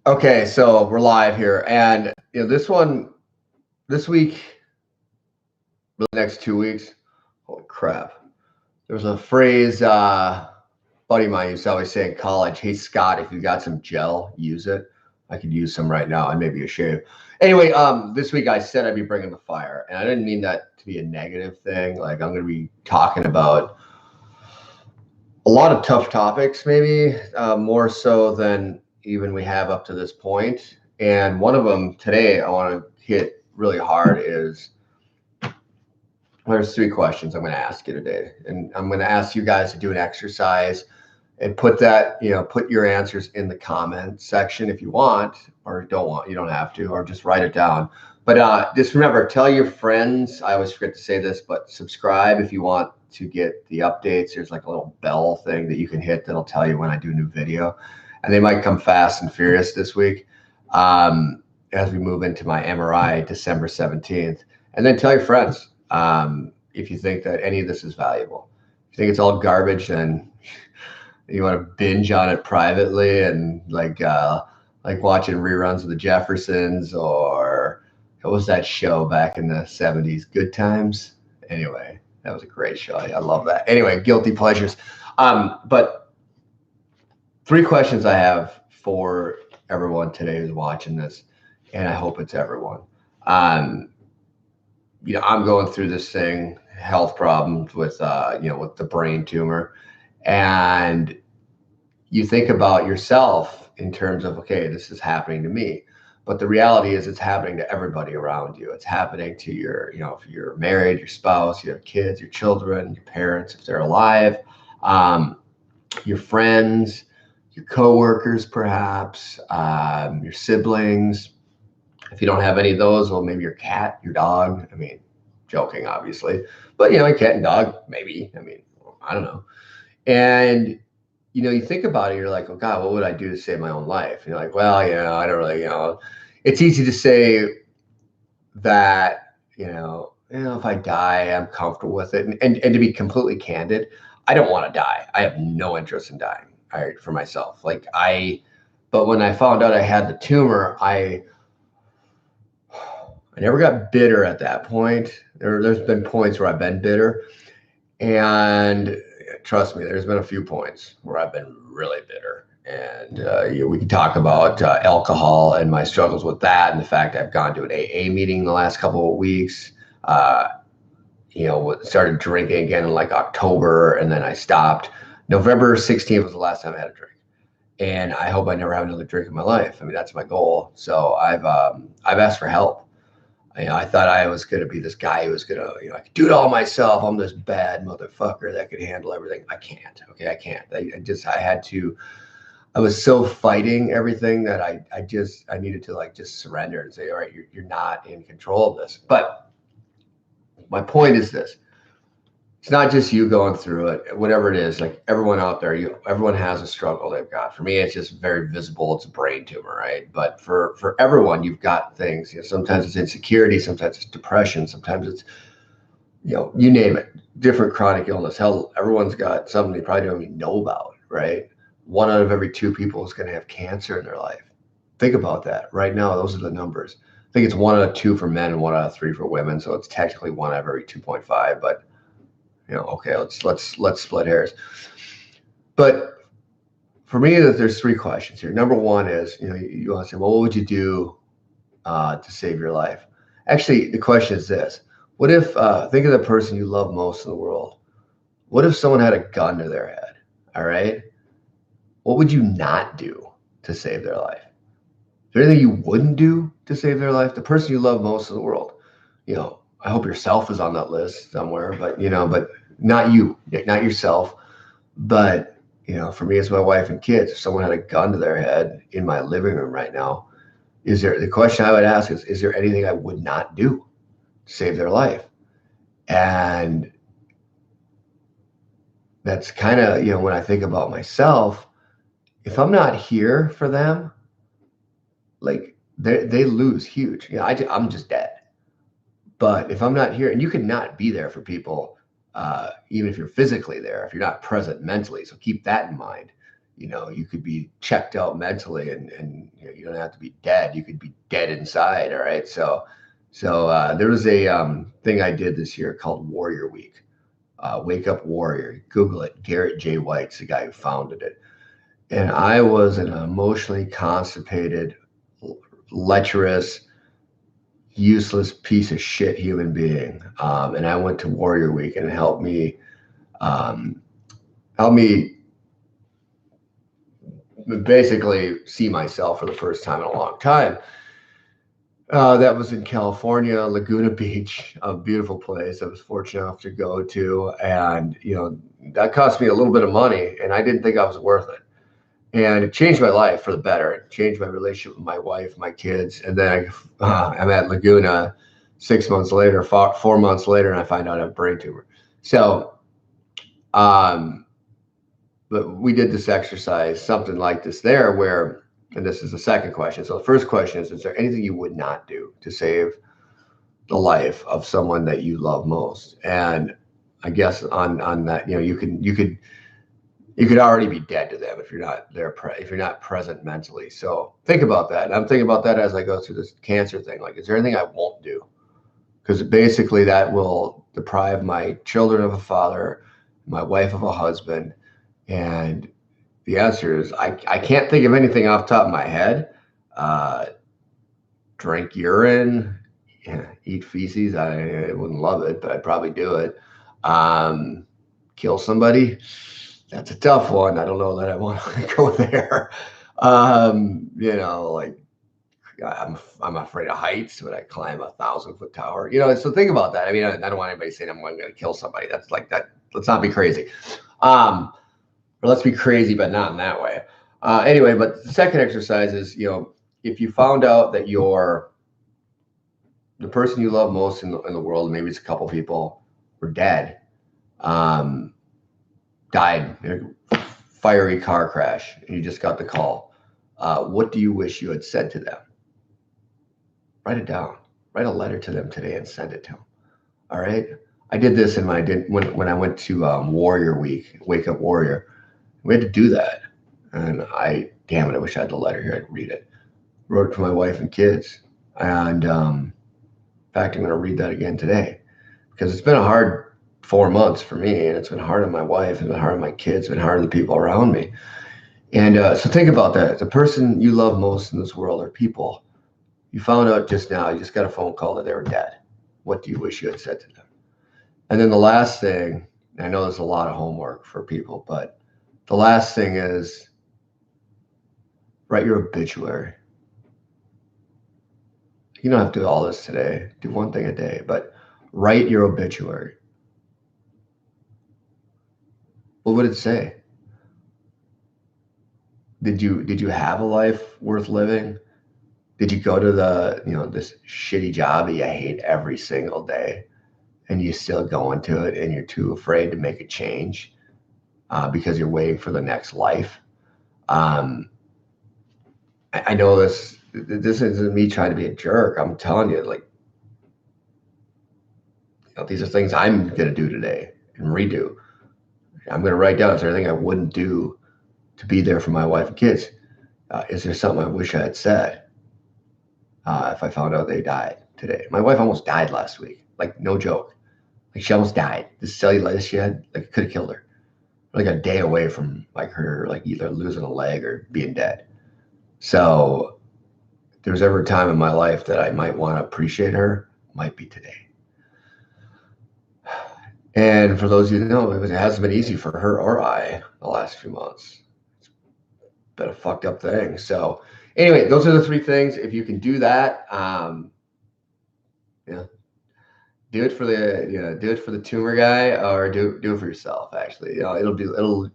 Okay, so we're live here, and this week, the next 2 weeks. Holy crap! There's a phrase buddy of mine used to always say in college. Hey Scott, if you got some gel, use it. I could use some right now, and maybe a shave. Anyway, this week I said I'd be bringing the fire, and I didn't mean that to be a negative thing. Like I'm going to be talking about a lot of tough topics, maybe more so than even we have up to this point. And one of them today I want to hit really hard is there's 3 questions I'm going to ask you today. And I'm going to ask you guys to do an exercise and put that, put your answers in the comment section if you want, or don't want, you don't have to, or just write it down. But just remember, tell your friends. I always forget to say this, but subscribe if you want to get the updates. There's like a little bell thing that you can hit that'll tell you when I do a new video. And they might come fast and furious this week as we move into my MRI December 17th. And then tell your friends if you think that any of this is valuable. If you think it's all garbage, then you want to binge on it privately and like watching reruns of the Jeffersons, or what was that show back in the 70s? Good Times. Anyway, that was a great show. I love that. Anyway, guilty pleasures. But 3 questions I have for everyone today who's watching this, and I hope it's everyone. I'm going through this thing, health problems with with the brain tumor. And you think about yourself in terms of, okay, this is happening to me. But the reality is it's happening to everybody around you. It's happening to your, if you're married, your spouse, you have kids, your children, your parents, if they're alive, your friends, your coworkers, perhaps, your siblings. If you don't have any of those, well, maybe your cat, your dog. I mean, joking, obviously. But, a cat and dog, maybe. I mean, I don't know. And you think about it, you're like, oh God, what would I do to save my own life? And you're like, well, I don't really, it's easy to say that, if I die, I'm comfortable with it. And to be completely candid, I don't want to die. I have no interest in dying for myself. But when I found out I had the tumor, I never got bitter at that point. There's been points where I've been bitter. And trust me, there's been a few points where I've been really bitter. And we can talk about alcohol and my struggles with that, and the fact I've gone to an AA meeting in the last couple of weeks. Started drinking again in like October, and then I stopped. November 16th was the last time I had a drink, and I hope I never have another drink in my life. I mean, that's my goal. So I've asked for help. I thought I was going to be this guy who was going to, I could do it all myself. I'm this bad motherfucker that could handle everything. I can't. Okay, I can't. I was so fighting everything that I needed to just surrender and say, all right, you're not in control of this. But my point is this. It's not just you going through it, whatever it is, like everyone out there, everyone has a struggle they've got. For me, it's just very visible. It's a brain tumor, right? But for everyone, you've got things. Sometimes it's insecurity, sometimes it's depression, sometimes it's, you name it, different chronic illness. Hell, everyone's got something they probably don't even know about, right? 1 out of every 2 people is going to have cancer in their life. Think about that. Right now, those are the numbers. I think it's 1 out of 2 for men and 1 out of 3 for women. So it's technically 1 out of every 2.5, but okay, let's split hairs. But for me, there's 3 questions here. Number 1 is, you want to say, well, what would you do to save your life? Actually, the question is this. What if, think of the person you love most in the world. What if someone had a gun to their head? All right. What would you not do to save their life? Is there anything you wouldn't do to save their life? The person you love most in the world, I hope yourself is on that list somewhere, but not you, not yourself. But for me, it's my wife and kids. If someone had a gun to their head in my living room right now, the question I would ask is there anything I would not do to save their life? And that's kind of, when I think about myself, if I'm not here for them, like they lose huge. I'm just dead. But if I'm not here, and you cannot be there for people, even if you're physically there, if you're not present mentally. So keep that in mind. You could be checked out mentally, and You don't have to be dead. You could be dead inside. All right. So there was a thing I did this year called Warrior Week. Wake Up Warrior. Google it. Garrett J. White's the guy who founded it. And I was an emotionally constipated, lecherous, useless piece of shit human being. And I went to Warrior Week and it helped me basically see myself for the first time in a long time. That was in California, Laguna Beach, a beautiful place I was fortunate enough to go to. And, that cost me a little bit of money and I didn't think I was worth it. And it changed my life for the better. It changed my relationship with my wife, my kids. And then I'm at Laguna 6 months later, 4 months later, and I find out I have a brain tumor. So, but we did this exercise, something like this there, where, and this is the second question. So the first question is there anything you would not do to save the life of someone that you love most? And I guess on that, you could already be dead to them if you're not there, if you're not present mentally. So think about that. And I'm thinking about that as I go through this cancer thing. Like, is there anything I won't do? Because basically that will deprive my children of a father, my wife of a husband. And the answer is I can't think of anything off the top of my head. Drink urine, eat feces. I wouldn't love it, but I'd probably do it. Kill somebody. That's a tough one. I don't know that I want to go there. Like I'm afraid of heights. Would I climb a 1,000-foot tower? So think about that. I mean, I don't want anybody saying I'm going to kill somebody. That's like that. Let's not be crazy. Or let's be crazy, but not in that way. Anyway, but the second exercise is, if you found out that the person you love most in the world, maybe it's a couple people, were dead, died in a fiery car crash, and you just got the call. What do you wish you had said to them? Write it down. Write a letter to them today and send it to them. All right. I did this when I went to Warrior Week, Wake Up Warrior. We had to do that, and I wish I had the letter here. I'd read it. Wrote it to my wife and kids, and in fact, I'm going to read that again today because it's been a hard 4 months for me, and it's been hard on my wife, and been hard on my kids, been hard on the people around me. And so think about that. The person you love most in this world are people. You found out just now, you just got a phone call that they were dead. What do you wish you had said to them? And then the last thing, I know there's a lot of homework for people, but the last thing is write your obituary. You don't have to do all this today. Do one thing a day, but write your obituary. What would it say? Did you have a life worth living? Did you go to this shitty job that you hate every single day and you still go into it and you're too afraid to make a change because you're waiting for the next life? I know this isn't me trying to be a jerk. I'm telling you, these are things I'm going to do today and redo. I'm going to write down, is there anything I wouldn't do to be there for my wife and kids? Is there something I wish I had said if I found out they died today? My wife almost died last week. Like, no joke. Like, she almost died. This cellulitis she had, like, could have killed her. Like a day away from her either losing a leg or being dead. So if there's ever a time in my life that I might want to appreciate her, might be today. And for those of you who know, it hasn't been easy for her or I the last few months. It's been a fucked up thing. So anyway, those are the three things. If you can do that, do it for the tumor guy, or do it for yourself. Actually, it'll be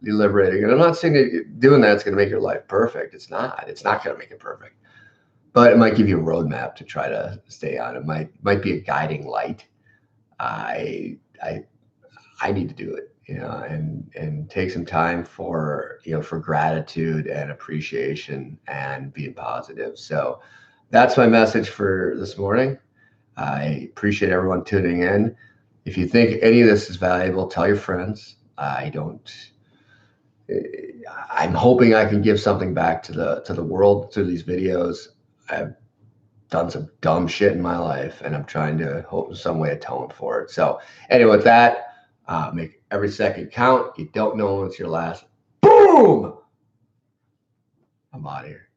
liberating. And I'm not saying that doing that's going to make your life perfect. It's not. It's not going to make it perfect. But it might give you a roadmap to try to stay on. It might be a guiding light. I need to do it, and take some time for gratitude and appreciation and being positive. So that's my message for this morning. I appreciate everyone tuning in. If you think any of this is valuable, tell your friends. I'm hoping I can give something back to the world through these videos. I've done some dumb shit in my life, and I'm trying to hope in some way atone for it. So anyway, with that, make every second count. You don't know when it's your last. Boom! I'm out of here.